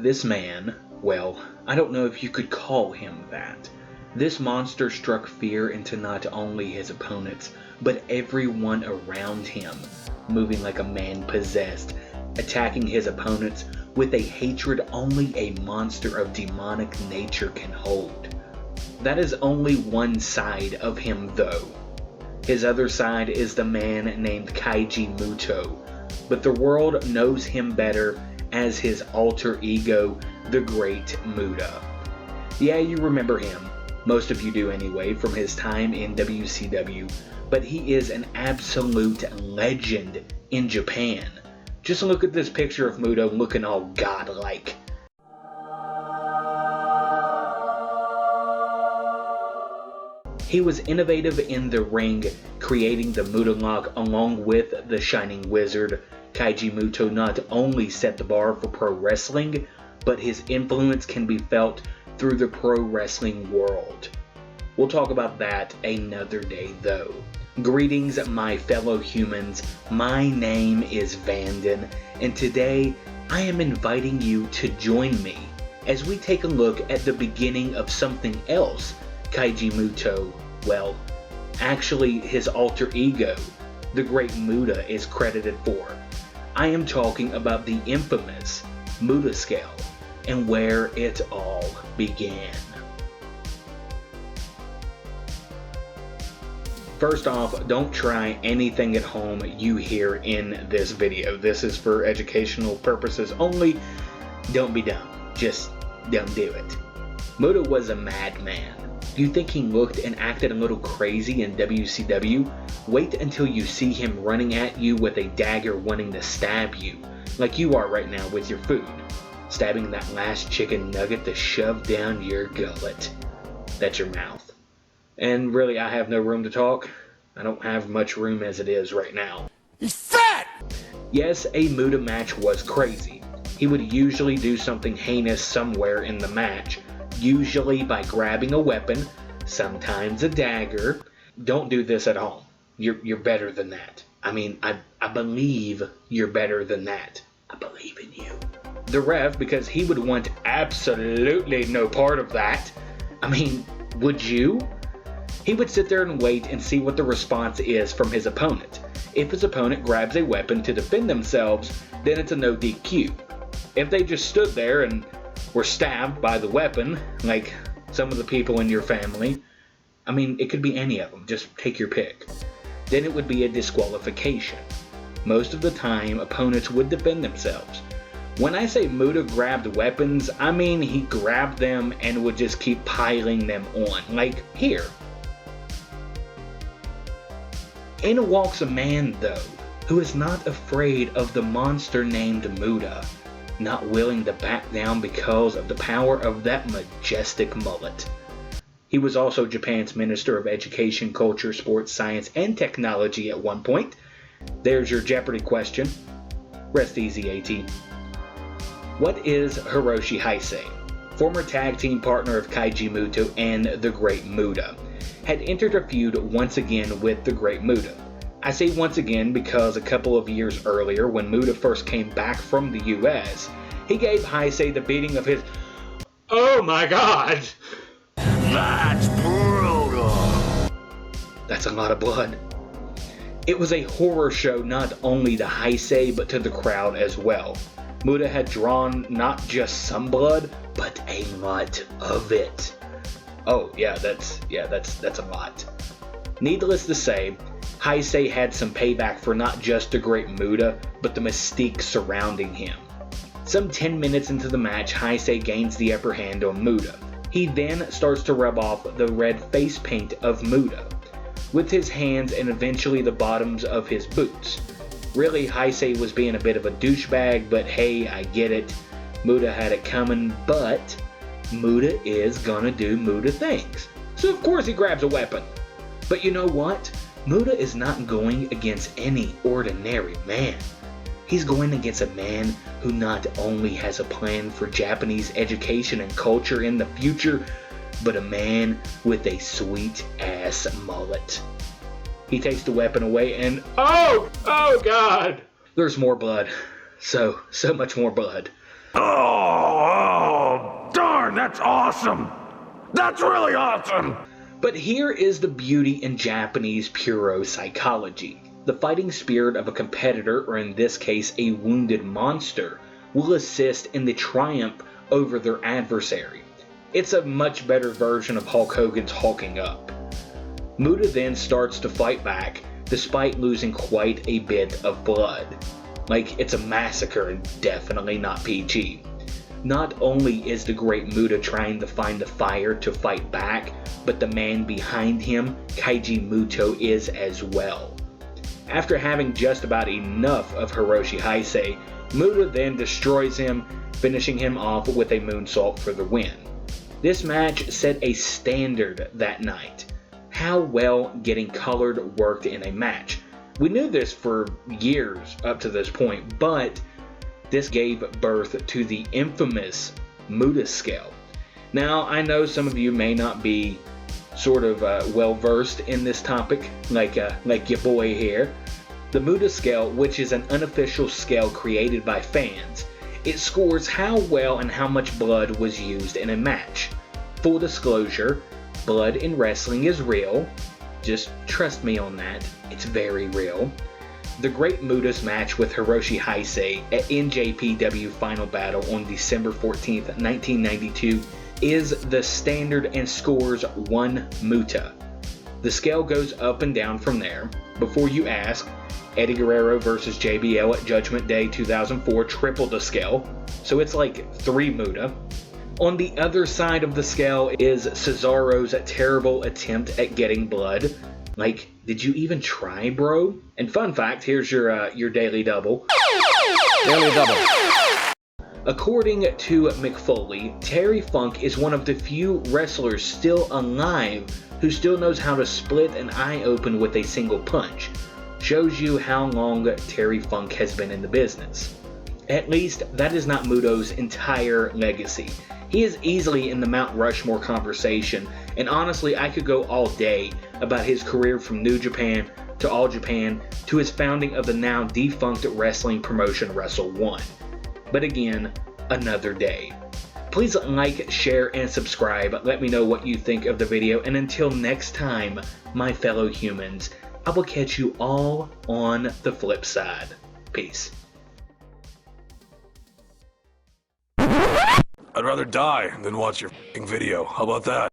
This man, well, I don't know if you could call him that. This monster struck fear into not only his opponents, but everyone around him, moving like a man possessed, attacking his opponents with a hatred only a monster of demonic nature can hold. That is only one side of him though. His other side is the man named Kaiji Muto, but the world knows him better as his alter ego, the Great Muta. Yeah, you remember him. Most of you do anyway, from his time in WCW, but he is an absolute legend in Japan. Just look at this picture of Muta looking all godlike. He was innovative in the ring, creating the Muta Lock along with the Shining Wizard. Kaiji Muto not only set the bar for pro wrestling, but his influence can be felt through the pro wrestling world. We'll talk about that another day though. Greetings my fellow humans, my name is Vanden, and today I am inviting you to join me as we take a look at the beginning of something else Kaiji Muto, well, actually his alter ego, the Great Muta, is credited for. I am talking about the infamous Muta Scale and where it all began. First off, don't try anything at home you hear in this video. This is for educational purposes only. Don't be dumb. Just don't do it. Muta was a madman. You think he looked and acted a little crazy in WCW? Wait until you see him running at you with a dagger wanting to stab you, like you are right now with your food. Stabbing that last chicken nugget to shove down your gullet. That's your mouth. And really, I have no room to talk. I don't have much room as it is right now. He's fat! Yes, a Muta match was crazy. He would usually do something heinous somewhere in the match, usually by grabbing a weapon, sometimes a dagger. Don't do this at home. You're better than that. I mean, I believe you're better than that. I believe in you. The ref, because he would want absolutely no part of that. I mean, would you? He would sit there and wait and see what the response is from his opponent. If his opponent grabs a weapon to defend themselves, then it's a no DQ. If they just stood there and were stabbed by the weapon, like some of the people in your family, I mean, it could be any of them, just take your pick, then it would be a disqualification. Most of the time, opponents would defend themselves. When I say Muta grabbed weapons, I mean he grabbed them and would just keep piling them on, like here. In walks a man, though, who is not afraid of the monster named Muta, not willing to back down because of the power of that majestic mullet. He was also Japan's Minister of Education, Culture, Sports, Science, and Technology at one point. There's your Jeopardy question. Rest easy, AT. What is Hiroshi Hase, former tag team partner of Kaiji Muto and the Great Muta, had entered a feud once again with the Great Muta. I say once again because a couple of years earlier, when Muta first came back from the US, he gave Hase the beating of his "Oh my God!" That's brutal! That's a lot of blood. It was a horror show not only to Hase but to the crowd as well. Muta had drawn not just some blood, but a lot of it. Oh yeah, that's a lot. Needless to say, Hase had some payback for not just the Great Muta, but the mystique surrounding him. Some 10 minutes into the match, Hase gains the upper hand on Muta. He then starts to rub off the red face paint of Muta with his hands and eventually the bottoms of his boots. Really, Hase was being a bit of a douchebag, but hey, I get it. Muta had it coming, but Muta is gonna do Muta things. So of course he grabs a weapon. But you know what? Muta is not going against any ordinary man. He's going against a man who not only has a plan for Japanese education and culture in the future, but a man with a sweet ass mullet. He takes the weapon away and oh God! There's more blood. So much more blood. Oh, darn, that's awesome. That's really awesome. But here is the beauty in Japanese puro psychology. The fighting spirit of a competitor, or in this case a wounded monster, will assist in the triumph over their adversary. It's a much better version of Hulk Hogan's hulking up. Muta then starts to fight back, despite losing quite a bit of blood. Like, it's a massacre and definitely not PG. Not only is the great Muta trying to find the fire to fight back, but the man behind him, Kaiji Muto, is as well. After having just about enough of Hiroshi Hase, Muta then destroys him, finishing him off with a moonsault for the win. This match set a standard that night. How well getting colored worked in a match. We knew this for years up to this point, but this gave birth to the infamous Muta Scale. Now, I know some of you may not be sort of well versed in this topic, like your boy here. The Muta Scale, which is an unofficial scale created by fans, it scores how well and how much blood was used in a match. Full disclosure, blood in wrestling is real. Just trust me on that, it's very real. The Great Muta's match with Hiroshi Hase at NJPW Final Battle on December 14th, 1992 is the standard and scores 1 Muta. The scale goes up and down from there. Before you ask, Eddie Guerrero vs. JBL at Judgment Day 2004 tripled the scale, so it's like 3 Muta. On the other side of the scale is Cesaro's terrible attempt at getting blood. Like, did you even try, bro? And fun fact, here's your daily double. Daily double. According to McFoley, Terry Funk is one of the few wrestlers still alive who still knows how to split an eye open with a single punch. Shows you how long Terry Funk has been in the business. At least, that is not Muto's entire legacy. He is easily in the Mount Rushmore conversation, and honestly, I could go all day about his career from New Japan to All Japan to his founding of the now defunct wrestling promotion Wrestle One. But again, another day. Please like, share, and subscribe. Let me know what you think of the video, and until next time, my fellow humans, I will catch you all on the flip side. Peace. I'd rather die than watch your f***ing video. How about that?